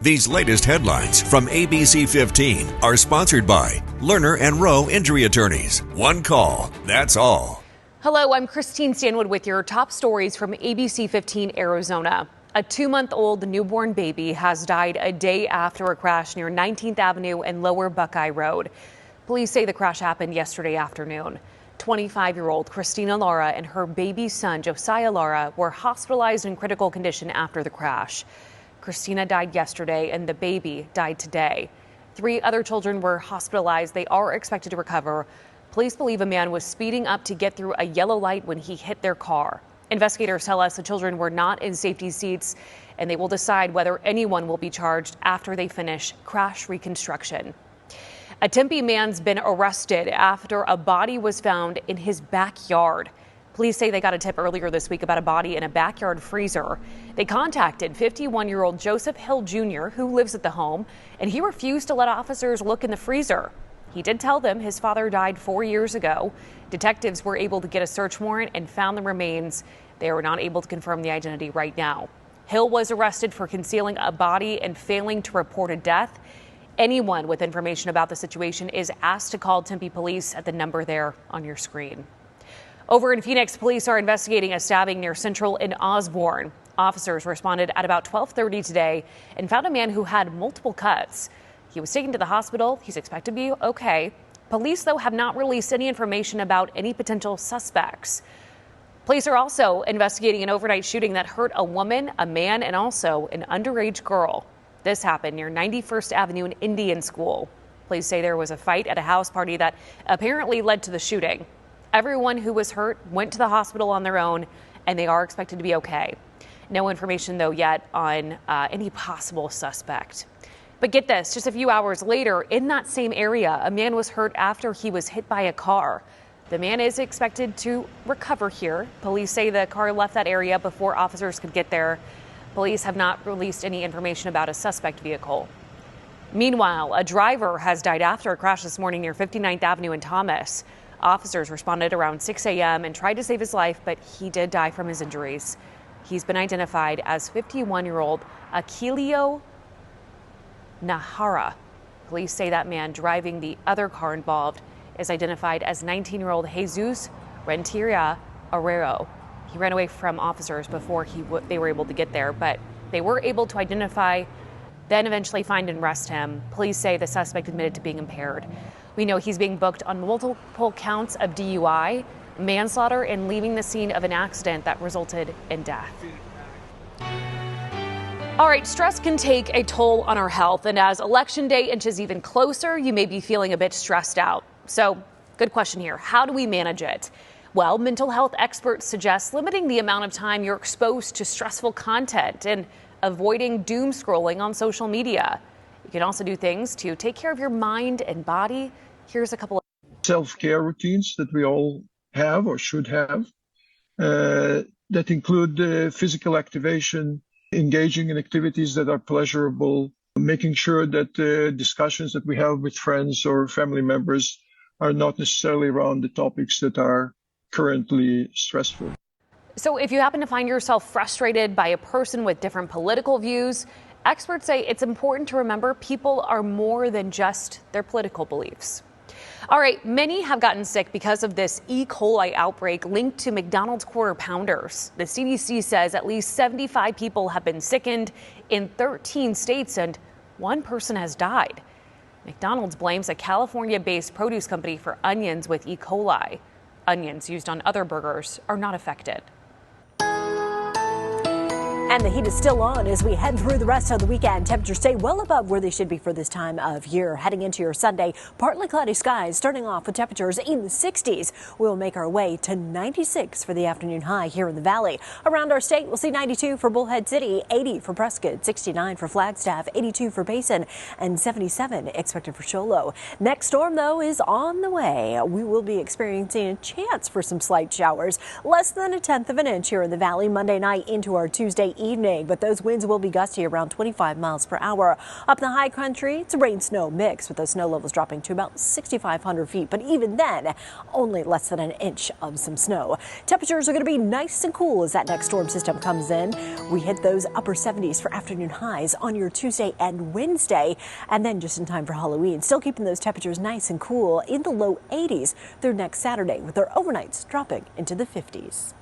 These latest headlines from ABC15 are sponsored by Lerner and Rowe Injury Attorneys. One call, that's all. Hello, I'm Christine Stanwood with your top stories from ABC15 Arizona. A 2-month-old newborn baby has died a day after a crash near 19th Avenue and Lower Buckeye Road. Police say the crash happened yesterday afternoon. 25-year-old Christina Lara and her baby son Josiah Lara were hospitalized in critical condition after the crash. Christina died yesterday and the baby died today. 3 other children were hospitalized. They are expected to recover. Police believe a man was speeding up to get through a yellow light when he hit their car. Investigators tell us the children were not in safety seats, and they will decide whether anyone will be charged after they finish crash reconstruction. A Tempe man's been arrested after a body was found in his backyard. Police say they got a tip earlier this week about a body in a backyard freezer. They contacted 51-year-old Joseph Hill Jr., who lives at the home, and he refused to let officers look in the freezer. He did tell them his father died 4 years ago. Detectives were able to get a search warrant and found the remains. They were not able to confirm the identity right now. Hill was arrested for concealing a body and failing to report a death. Anyone with information about the situation is asked to call Tempe Police at the number there on your screen. Over in Phoenix, police are investigating a stabbing near Central in Osborne. Officers responded at about 12:30 today and found a man who had multiple cuts. He was taken to the hospital. He's expected to be okay. Police, though, have not released any information about any potential suspects. Police are also investigating an overnight shooting that hurt a woman, a man, and also an underage girl. This happened near 91st Avenue and Indian School. Police say there was a fight at a house party that apparently led to the shooting. Everyone who was hurt went to the hospital on their own, and they are expected to be okay. No information, though, yet on any possible suspect. But get this, just a few hours later, in that same area, a man was hurt after he was hit by a car. The man is expected to recover here. Police say the car left that area before officers could get there. Police have not released any information about a suspect vehicle. Meanwhile, a driver has died after a crash this morning near 59th Avenue in Thomas. Officers responded around 6 a.m. and tried to save his life, but he did die from his injuries. He's been identified as 51-year-old Aquilio Nahara. Police say that man driving the other car involved is identified as 19-year-old Jesus Renteria Arrero. He ran away from officers before they were able to get there, but they were able to identify, then eventually find and arrest him. Police say the suspect admitted to being impaired. We know he's being booked on multiple counts of DUI, manslaughter, and leaving the scene of an accident that resulted in death. All right, stress can take a toll on our health, and as Election Day inches even closer, you may be feeling a bit stressed out. So, good question here. How do we manage it? Well, mental health experts suggest limiting the amount of time you're exposed to stressful content and avoiding doom scrolling on social media. You can also do things to take care of your mind and body. Here's a couple of self-care routines that we all have or should have that include physical activation, engaging in activities that are pleasurable, making sure that discussions that we have with friends or family members are not necessarily around the topics that are currently stressful. So if you happen to find yourself frustrated by a person with different political views, experts say it's important to remember people are more than just their political beliefs. All right, many have gotten sick because of this E. coli outbreak linked to McDonald's Quarter Pounders. The CDC says at least 75 people have been sickened in 13 states and 1 person has died. McDonald's blames a California-based produce company for onions with E. coli. Onions used on other burgers are not affected. And the heat is still on as we head through the rest of the weekend. Temperatures stay well above where they should be for this time of year. Heading into your Sunday, partly cloudy skies, starting off with temperatures in the 60s. We'll make our way to 96 for the afternoon high here in the valley. Around our state, we'll see 92 for Bullhead City, 80 for Prescott, 69 for Flagstaff, 82 for Payson, and 77 expected for Show Low. Next storm, though, is on the way. We will be experiencing a chance for some slight showers, less than 1/10 of an inch here in the valley Monday night into our Tuesday evening, but those winds will be gusty around 25 miles per hour. Up in the high country, it's a rain-snow mix with those snow levels dropping to about 6,500 feet. But even then, only less than an inch of some snow. Temperatures are going to be nice and cool as that next storm system comes in. We hit those upper 70s for afternoon highs on your Tuesday and Wednesday, and then just in time for Halloween. Still keeping those temperatures nice and cool in the low 80s through next Saturday, with our overnights dropping into the 50s.